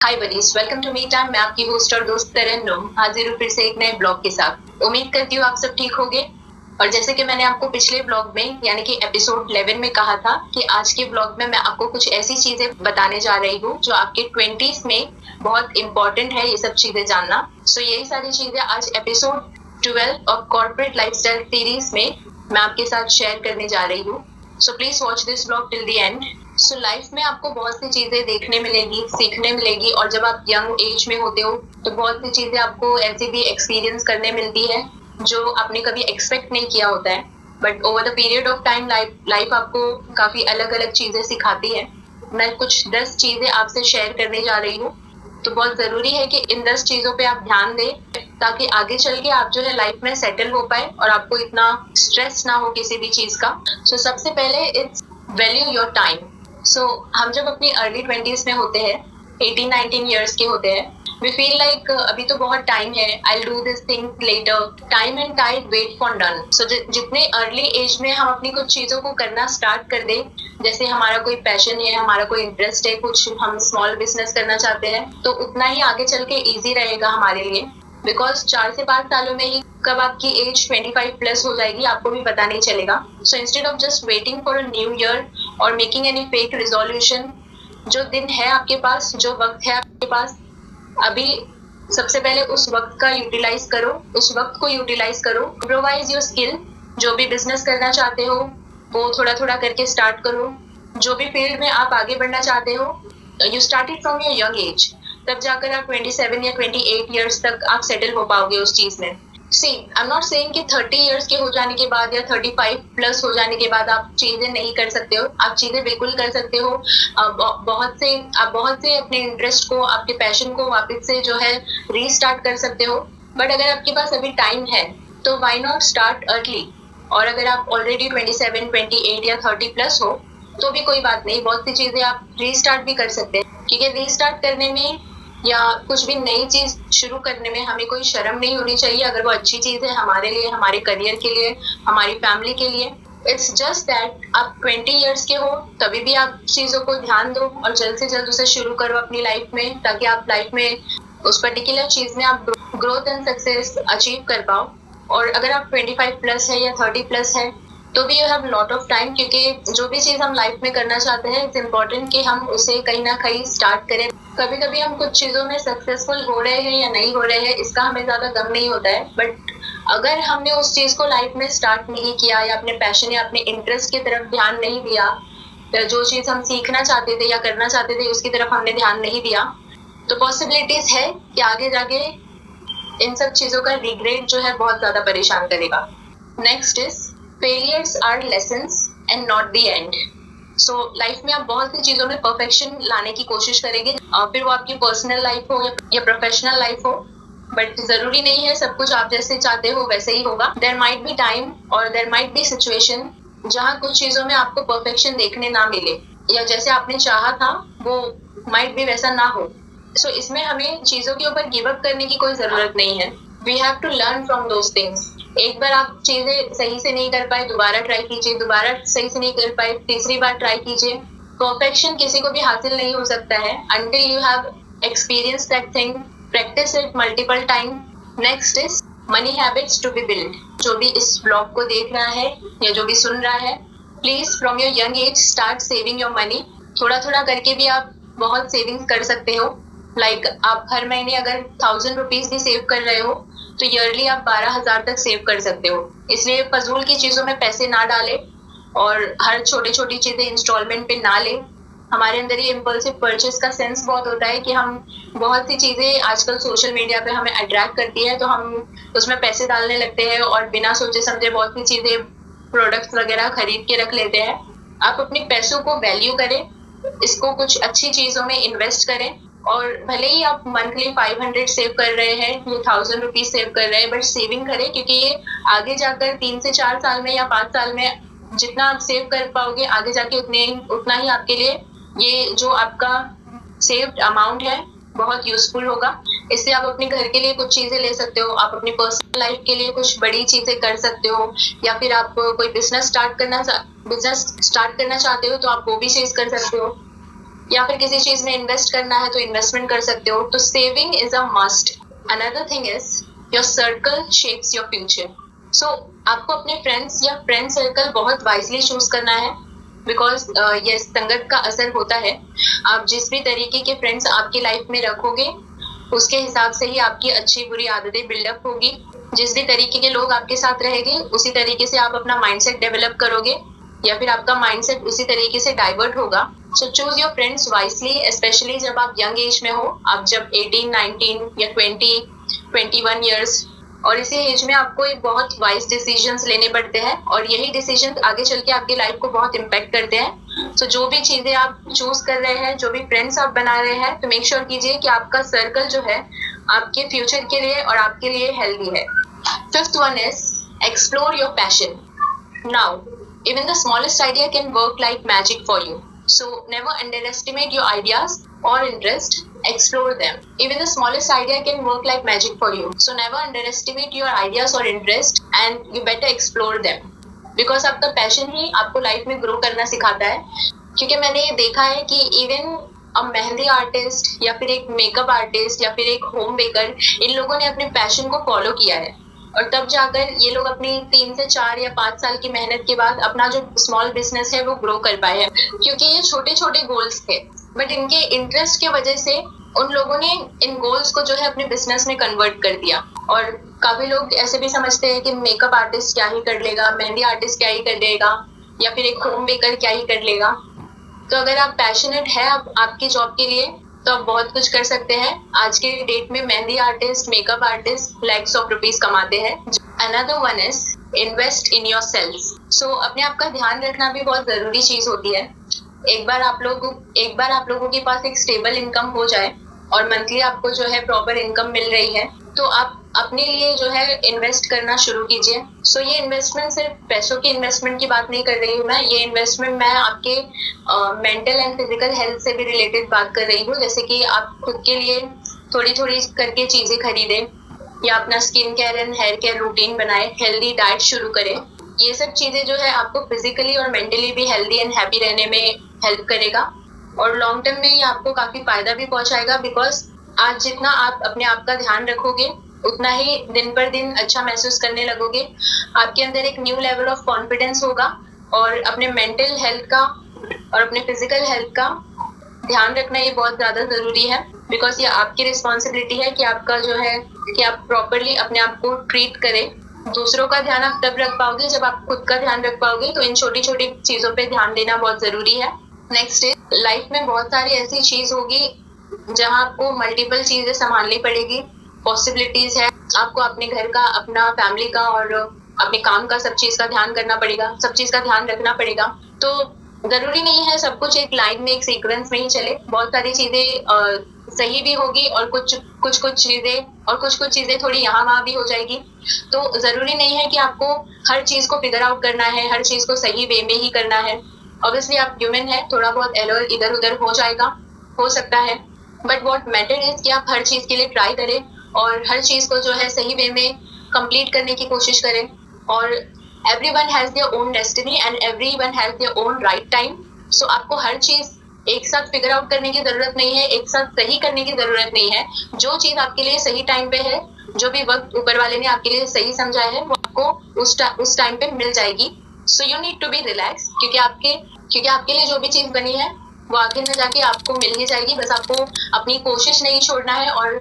Hi buddies, welcome to me time. मैं आपकी host और दोस्त तरन्नुम हाजिर हूँ फिर से एक नए ब्लॉग के साथ। उम्मीद करती हूँ आप सब ठीक होंगे। और जैसे कि मैंने आपको पिछले ब्लॉग में यानी कि एपिसोड 11 में कहा था कि आज के ब्लॉग में मैं आपको कुछ ऐसी चीजें बताने जा रही हूँ जो आपके 20s में बहुत इंपॉर्टेंट है ये सब चीजें जानना। सो यही सारी चीजें आज एपिसोड 12 और कॉर्पोरेट लाइफस्टाइल सीरीज में मैं आपके साथ शेयर करने जा रही हूँ। So please watch this blog till the end. So life में आपको बहुत सी चीजें देखने मिलेगी, सीखने मिलेगी, और जब आप यंग एज में होते हो तो बहुत सी चीजें आपको ऐसी भी एक्सपीरियंस करने मिलती है जो आपने कभी एक्सपेक्ट नहीं किया होता है। But over the period of time life आपको काफी अलग अलग चीजें सिखाती है। मैं कुछ 10 चीजें आपसे शेयर करने जा रही हूँ, तो बहुत जरूरी है कि इन 10 चीजों पे आप ध्यान दें ताकि आगे चल के आप जो है लाइफ में सेटल हो पाए और आपको इतना स्ट्रेस ना हो किसी भी चीज का। सो सबसे पहले इट्स वैल्यू योर टाइम। सो हम जब अपनी अर्ली 20s में होते हैं, 18-19 ईयर्स के होते हैं, वी फील लाइक अभी तो बहुत टाइम है, I do this thing later, time and tide wait for none. So जितने अर्ली एज में हम अपनी कुछ चीजों को करना स्टार्ट कर दें, जैसे हमारा कोई पैशन है, हमारा कोई इंटरेस्ट है, कुछ हम स्मॉल बिजनेस करना चाहते हैं, तो उतना ही आगे चल के ईजी रहेगा हमारे लिए। बिकॉज 4 से 5 सालों में ही कब आपकी एज 25 प्लस हो जाएगी आपको भी पता नहीं चलेगा। So instead of just waiting for a new year और मेकिंग एनी फेक रिजोल्यूशन, जो दिन है आपके पास, जो वक्त है आपके पास, अभी सबसे पहले उस वक्त का यूटिलाइज करो, उस वक्त को यूटिलाइज करो। Improvise your skill. जो भी बिजनेस करना चाहते हो वो थोड़ा थोड़ा करके स्टार्ट करो। जो भी फील्ड में आप आगे बढ़ना चाहते हो, you started from your young age, तब जाकर आप 27 या 28 ईयर्स तक आप सेटल हो पाओगे उस चीज में। सी आई एम नॉट सेइंग कि 30 ईयर्स के हो जाने के बाद या 35 प्लस हो जाने के बाद आप चीजें नहीं कर सकते हो। आप चीजें बिल्कुल कर सकते हो। आप बहुत से अपने इंटरेस्ट को, आपके पैशन को वापस से जो है रीस्टार्ट कर सकते हो। बट अगर आपके पास अभी टाइम है तो व्हाई नॉट स्टार्ट अर्ली। और अगर आप ऑलरेडी 27, 28 या 30 प्लस हो तो भी कोई बात नहीं, बहुत सी चीजें आप रीस्टार्ट भी कर सकते हैं, क्योंकि रीस्टार्ट करने में या कुछ भी नई चीज शुरू करने में हमें कोई शर्म नहीं होनी चाहिए, अगर वो अच्छी चीज है हमारे लिए, हमारे करियर के लिए, हमारी फैमिली के लिए। इट्स जस्ट दैट आप 20 ईयर्स के हो तभी भी आप चीजों को ध्यान दो और जल्द से जल्द उसे शुरू करो अपनी लाइफ में, ताकि आप लाइफ में उस पर्टिकुलर चीज में आप ग्रोथ एंड सक्सेस अचीव कर पाओ। और अगर आप 25 प्लस है या 30 प्लस है तो भी you have lot of time, क्योंकि जो भी चीज हम लाइफ में करना चाहते हैं इट्स इम्पोर्टेंट कि हम उसे कहीं ना कहीं स्टार्ट करें। कभी कभी हम कुछ चीजों में सक्सेसफुल हो रहे हैं या नहीं हो रहे हैं इसका हमें ज्यादा गम नहीं होता है, बट अगर हमने उस चीज को लाइफ में स्टार्ट नहीं किया या अपने पैशन या अपने इंटरेस्ट की तरफ ध्यान नहीं दिया, जो चीज हम सीखना चाहते थे या करना चाहते थे उसकी तरफ हमने ध्यान नहीं दिया, तो पॉसिबिलिटीज है कि आगे जाके इन सब चीजों का रिग्रेट जो है बहुत ज्यादा परेशान करेगा। Next is failures are lessons and not the end. So life में आप बहुत सी चीजों में परफेक्शन लाने की कोशिश करेंगे, फिर वो आपकी पर्सनल लाइफ हो या प्रोफेशनल लाइफ हो, बट जरूरी नहीं है सब कुछ आप जैसे चाहते हो वैसे ही होगा। देयर माइट बी टाइम और देयर माइट बी सिचुएशन जहाँ कुछ चीजों में आपको परफेक्शन देखने ना मिले, या जैसे आपने चाहा था वो माइट भी वैसा ना हो। सो इसमें हमें चीजों के ऊपर गिव अप करने की कोई जरूरत नहीं है। We have to learn from those things. एक बार आप चीजें सही से नहीं कर पाए, दोबारा ट्राई कीजिए, दोबारा सही से नहीं कर पाए, तीसरी बार ट्राई कीजिए। परफेक्शन किसी को भी हासिल नहीं हो सकता है until you have experienced that thing, practice it multiple time. Next is money habits to be built. जो भी इस ब्लॉग को देख रहा है या जो भी सुन रहा है, please from your young age start saving your money. थोड़ा थोड़ा करके भी आप बहुत सेविंग कर सकते हो। लाइक आप हर महीने अगर 1000 रुपीज भी सेव कर रहे हो तो ईयरली आप 12,000 तक सेव कर सकते हो। इसलिए फजूल की चीजों में पैसे ना डालें और हर छोटी छोटी चीजें इंस्टॉलमेंट पे ना लें। हमारे अंदर ये इम्पल्सिव परचेस का सेंस बहुत होता है कि हम बहुत सी चीजें आजकल सोशल मीडिया पे हमें अट्रैक्ट करती है तो हम उसमें पैसे डालने लगते हैं और बिना सोचे समझे बहुत सी चीजें, प्रोडक्ट्स वगैरह खरीद के रख लेते हैं। आप अपने पैसों को वैल्यू करें, इसको कुछ अच्छी चीजों में इन्वेस्ट करें, और भले ही आप मंथली 500 सेव कर रहे हैं या 1000 रुपीज सेव कर रहे हैं, बट सेविंग करें, क्योंकि ये आगे जाकर 3 से 4 साल में या 5 साल में जितना आप सेव कर पाओगे आगे जाके उतना ही आपके लिए ये जो आपका सेव्ड अमाउंट है बहुत यूजफुल होगा। इससे आप अपने घर के लिए कुछ चीजें ले सकते हो, आप अपनी पर्सनल लाइफ के लिए कुछ बड़ी चीजें कर सकते हो, या फिर आप कोई बिजनेस स्टार्ट करना चाहते हो तो आप वो भी चीज कर सकते हो। या फिर किसी चीज में इन्वेस्ट करना है तो इन्वेस्टमेंट कर सकते हो। तो saving is a must. Another thing is your circle shapes your future. So आपको अपने फ्रेंड्स या फ्रेंड सर्कल बहुत वाइजली चूज करना है, बिकॉज ये संगत का असर होता है। आप जिस भी तरीके के फ्रेंड्स आपकी लाइफ में रखोगे उसके हिसाब से ही आपकी अच्छी बुरी आदतें बिल्डअप होगी। जिस भी तरीके के लोग आपके साथ रहेंगे उसी तरीके से आप अपना माइंडसेट डेवलप करोगे, या फिर आपका माइंडसेट उसी तरीके से डाइवर्ट होगा। So choose your friends wisely, specially जब आप यंग एज में हो। आप जब 18, 19 या 20, 21 ईयर्स, और इसी एज में आपको एक बहुत वाइज डिसीजंस लेने पड़ते हैं, और यही डिसीजंस आगे चल के आपकी लाइफ को बहुत इम्पैक्ट करते हैं। तो जो भी चीजें आप चूज कर रहे हैं, जो भी फ्रेंड्स आप बना रहे हैं, तो मेक श्योर कीजिए कि आपका सर्कल जो है आपके फ्यूचर के लिए और आपके लिए हेल्दी है। Fifth one is explore your passion. Now even the smallest idea can work like magic for you, so never underestimate your ideas or interest. Explore them. Even the smallest idea can work like magic for you, so never underestimate your ideas or interest and you better explore them, because आपका passion ही आपको life में grow करना सिखाता है। क्योंकि मैंने ये देखा है कि इवन अब मेहंदी आर्टिस्ट या फिर एक मेकअप आर्टिस्ट या फिर एक होम बेकर, इन लोगों ने अपने पैशन को फॉलो किया है, और तब जाकर ये लोग अपनी 3 से 4 या 5 साल की मेहनत के बाद अपना जो स्मॉल बिजनेस है वो ग्रो कर पाए हैं। क्योंकि ये छोटे छोटे गोल्स थे, बट इनके इंटरेस्ट की वजह से उन लोगों ने इन गोल्स को जो है अपने बिजनेस में कन्वर्ट कर दिया। और काफी लोग ऐसे भी समझते हैं कि मेकअप आर्टिस्ट क्या ही कर लेगा, मेहंदी आर्टिस्ट क्या ही कर लेगा, या फिर एक होम बेकर क्या ही कर लेगा। तो अगर आप पैशनेट है आपकी जॉब के लिए, तो आप बहुत कुछ कर सकते हैं। आज के डेट में mehndi artist, makeup artist lakhs of rupees कमाते हैं। Another one is invest in yourself. So अपने आप का ध्यान रखना भी बहुत जरूरी चीज होती है। एक बार आप लोगों के पास एक स्टेबल इनकम हो जाए और मंथली आपको जो है प्रॉपर इनकम मिल रही है, तो आप अपने लिए जो है इन्वेस्ट करना शुरू कीजिए। सो ये इन्वेस्टमेंट सिर्फ पैसों की इन्वेस्टमेंट की बात नहीं कर रही हूँ मैं, ये इन्वेस्टमेंट मैं आपके मेंटल एंड फिजिकल हेल्थ से भी रिलेटेड बात कर रही हूँ। जैसे कि आप खुद के लिए थोड़ी थोड़ी करके चीजें खरीदें, या अपना skin care and hair care routine बनाए, हेल्दी डाइट शुरू करें। ये सब चीजें जो है आपको फिजिकली और मेंटली भी हेल्दी एंड हैप्पी रहने में हेल्प करेगा, और लॉन्ग टर्म में ये आपको काफी फायदा भी पहुंचाएगा। बिकॉज आज जितना आप अपने आप का ध्यान रखोगे उतना ही दिन पर दिन अच्छा महसूस करने लगोगे। आपके अंदर एक न्यू लेवल ऑफ कॉन्फिडेंस होगा, और अपने मेंटल हेल्थ का और अपने फिजिकल हेल्थ का ध्यान रखना ये बहुत ज्यादा जरूरी है। बिकॉज ये आपकी रिस्पॉन्सिबिलिटी है कि आपका जो है कि आप प्रॉपरली अपने आप को ट्रीट करें। दूसरों का ध्यान आप तब रख पाओगे जब आप खुद का ध्यान रख पाओगे, तो इन छोटी छोटी चीजों पे ध्यान देना बहुत जरूरी है। नेक्स्ट इज, लाइफ में बहुत सारी ऐसी चीज होगी जहाँ आपको मल्टीपल चीजें संभालनी पड़ेगी। पॉसिबिलिटीज है, आपको अपने घर का, अपना फैमिली का और अपने काम का, सब चीज का ध्यान करना पड़ेगा, सब चीज का ध्यान रखना पड़ेगा। तो जरूरी नहीं है सब कुछ एक लाइन में, एक सीक्वेंस में ही चले। बहुत सारी चीजें सही भी होगी और कुछ चीजें थोड़ी यहाँ वहां भी हो जाएगी। तो जरूरी नहीं है कि आपको हर चीज को फिगर आउट करना है, हर चीज को सही वे में ही करना है। ऑब्वियसली आप ह्यूमन है, थोड़ा बहुत एरर इधर उधर हो सकता है, बट व्हाट मैटर इज कि आप हर चीज के लिए ट्राई करें और हर चीज को जो है सही वे में कंप्लीट करने की कोशिश करें। और everyone has their own destiny and everyone has their own right time. So आपको हर चीज एक साथ फिगर आउट करने की जरूरत नहीं है, एक साथ सही करने की जरूरत नहीं है। जो चीज आपके लिए सही टाइम पे है, जो भी वक्त ऊपर वाले ने आपके लिए सही समझा है, वो आपको उस टाइम पे मिल जाएगी। So you need to be relax, क्योंकि आपके लिए जो भी चीज बनी है वो आखिर में जाके आपको मिल ही जाएगी। बस आपको अपनी कोशिश नहीं छोड़ना है और